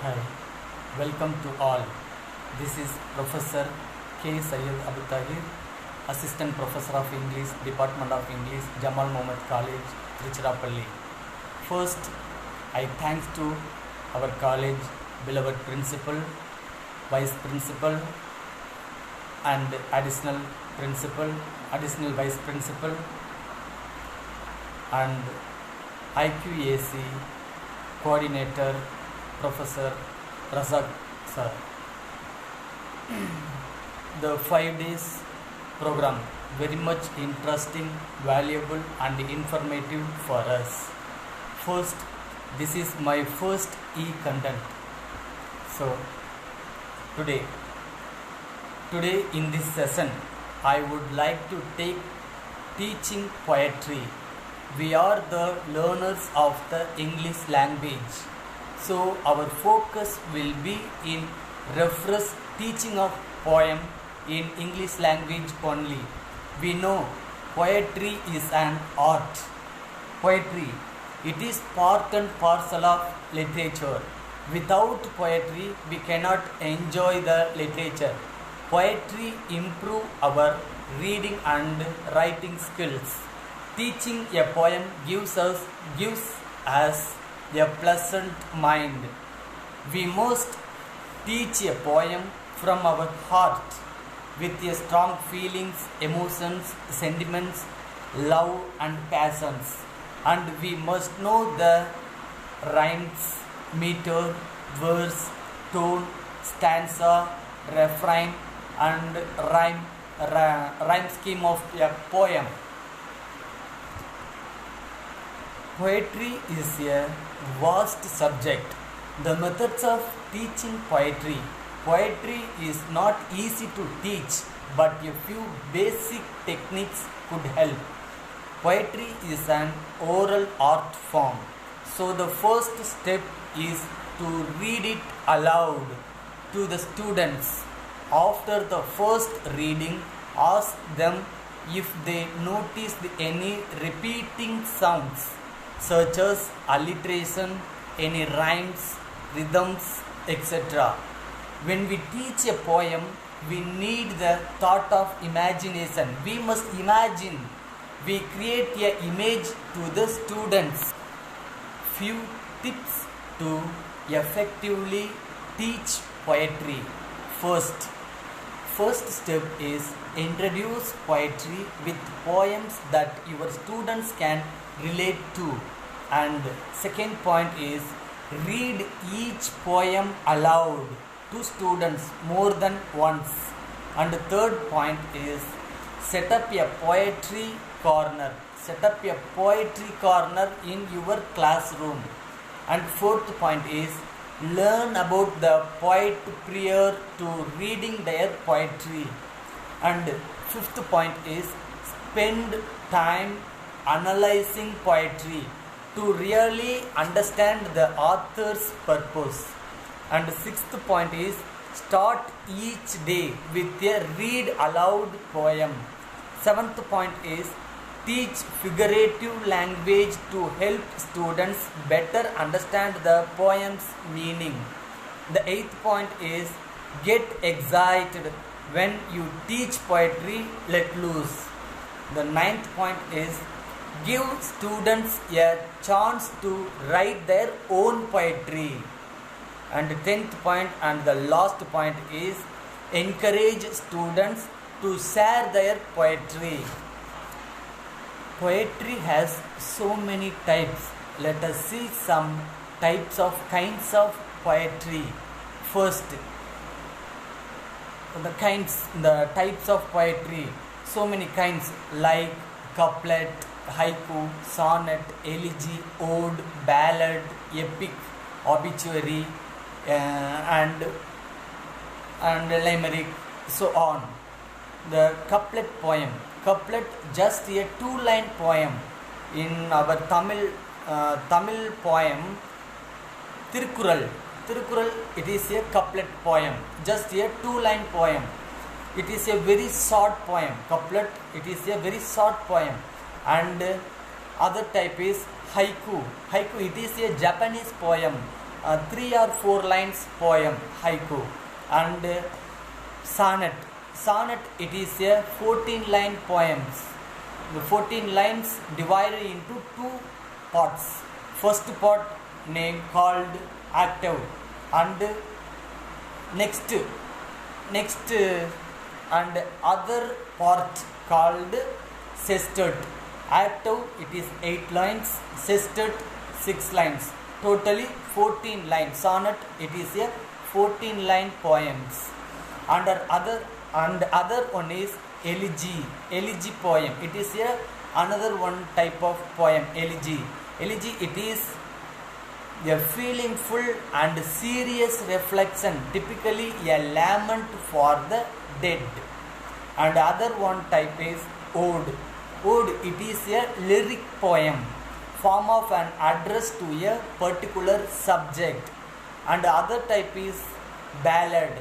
Hi, welcome to all. This is Professor K. Syed Abu Tahir, Assistant Professor of English, Department of English, Jamal Mohammed College, Tiruchirappalli. First, I thanks to our college, beloved principal, vice principal, and additional vice principal, and IQAC coordinator, Professor Razak sir. The 5 days program very much interesting, valuable, and informative for us. First, this is my first e-content. So today, today in this session, I would like to take teaching poetry. We are the learners of the English language. So our focus will be in reference teaching of poem in English language only. We know poetry is an art. Poetry, it is part and parcel of literature. Without poetry, we cannot enjoy the literature. Poetry improve our reading and writing skills. Teaching a poem gives us a pleasant mind. We must teach a poem from our heart with a strong feelings, emotions, sentiments, love and passions. And we must know the rhymes, meter, verse, tone, stanza, refrain and rhyme scheme of a poem. Poetry is a vast subject. The methods of teaching poetry. Poetry is not easy to teach, but a few basic techniques could help. Poetry is an oral art form. So the first step is to read it aloud to the students. After the first reading, ask them if they noticed any repeating sounds such as alliteration, any rhymes, rhythms, etc. When we teach a poem, we need the thought of imagination. We must imagine. We create an image to the students. Few tips to effectively teach poetry. First step is introduce poetry with poems that your students can relate to. And second point is read each poem aloud to students more than once. And the third point is set up a poetry corner. Set up a poetry corner in your classroom. And fourth point is learn about the poet prior to reading their poetry. And fifth point is spend time analyzing poetry to really understand the author's purpose. And sixth point is start each day with a read aloud poem. Seventh point is teach figurative language to help students better understand the poem's meaning. The eighth point is get excited when you teach poetry, let loose. The ninth point is give students a chance to write their own poetry. And the 10th point and the last point is encourage students to share their poetry. Poetry has so many types. Let us see some kinds of poetry. First, the types of poetry. So many kinds like couplet, haiku, sonnet, elegy, ode, ballad, epic, obituary, and limerick, so on. The couplet poem. Couplet, just a two-line poem. In our Tamil poem, Tirukural, it is a couplet poem, just a two-line poem. It is a very short poem. Couplet, it is a very short poem. And other type is haiku. Haiku, it is a Japanese poem. 3 or 4 lines poem, haiku. And sonnet it is a 14 line poems. The 14 lines divided into two parts. First part name called octave, and next and other part called sestet. Octave it is 8 lines, sestet 6 lines, totally 14 lines. Sonnet it is a 14 line poems. And other one is elegy poem. It is a another one type of poem. Elegy it is a feelingful and serious reflection, typically a lament for the dead. And other one type is ode. It is a lyric poem, form of an address to a particular subject. And other type is ballad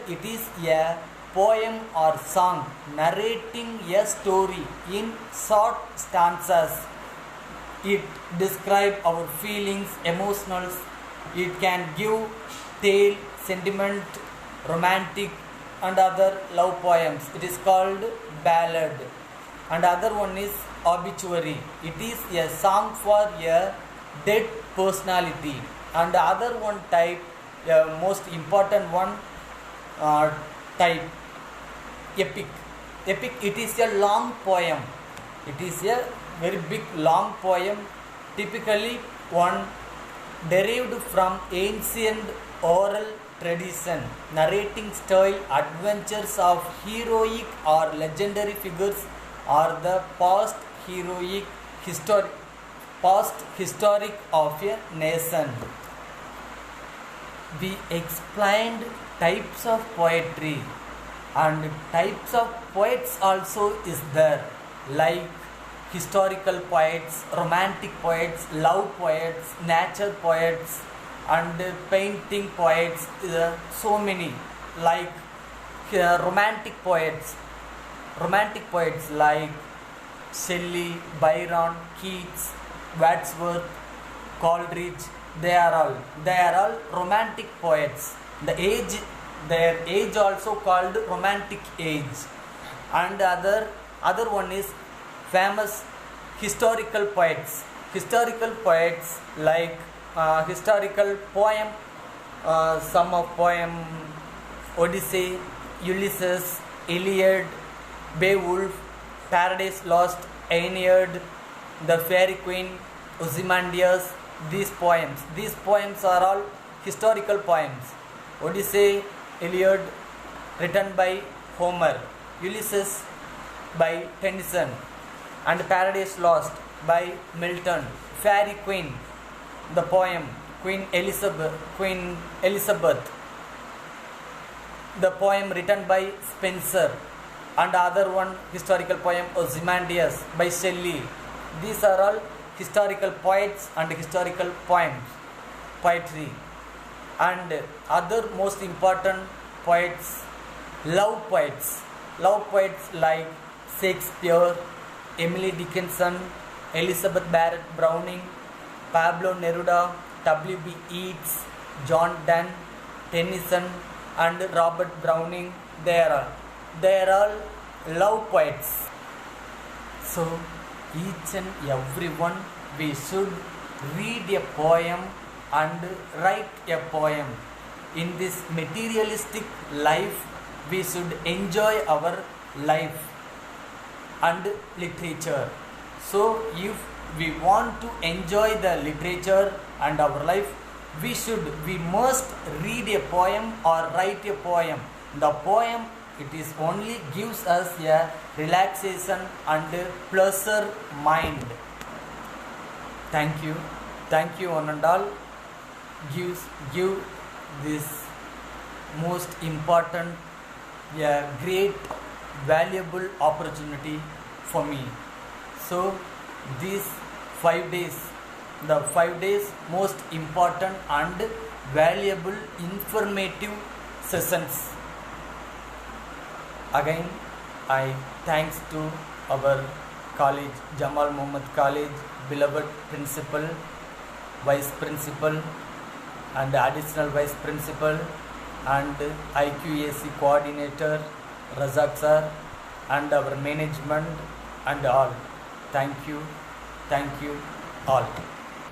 it is a poem or song narrating a story in short stanzas. It describes our feelings, emotionals. It can give tale, sentiment, romantic and other love poems. It is called ballad. And other one is obituary. It is a song for a dead personality. And the other one type, most important one type, epic it is a long poem. It is a very big long poem, typically one derived from ancient oral tradition, narrating style adventures of heroic or legendary figures or the past historic of a nation. We explained types of poetry, and types of poets also is there, like historical poets, romantic poets, love poets, nature poets, and painting poets. So many, like romantic poets like Shelley, Byron, Keats, Wordsworth, Coleridge. They are all romantic poets. Their age also called romantic age. And other one is famous historical poets like historical poem, some of poem Odyssey, Ulysses, Iliad, Beowulf, Paradise Lost, Aeneid, the Fairy Queen, Ozymandias. These poems are all historical poems. Odyssey, Iliad written by Homer, Ulysses by Tennyson, and Paradise Lost by Milton. Fairy Queen, the poem Queen Elizabeth, the poem written by Spenser. And other one historical poem Ozymandias by Shelley. These are all historical poets and historical poetry. And other most important poets, love poets like Shakespeare, Emily Dickinson, Elizabeth Barrett Browning, Pablo Neruda, W.B. Yeats, John Donne, Tennyson and Robert Browning. They are all love poets. So each and everyone, we should read a poem and write a poem. In this materialistic life, we should enjoy our life and literature. So if we want to enjoy the literature and our life, we must read a poem or write a poem. The poem, it is only gives us a relaxation and pleasure mind. Thank you one and all. Give this most important, great valuable opportunity for me. So these 5 days, the 5 days most important and valuable informative sessions. Again, I thanks to our college, Jamal Muhammad College, beloved principal, vice principal and additional vice principal and IQAC coordinator Razak sir and our management and all. Thank you all.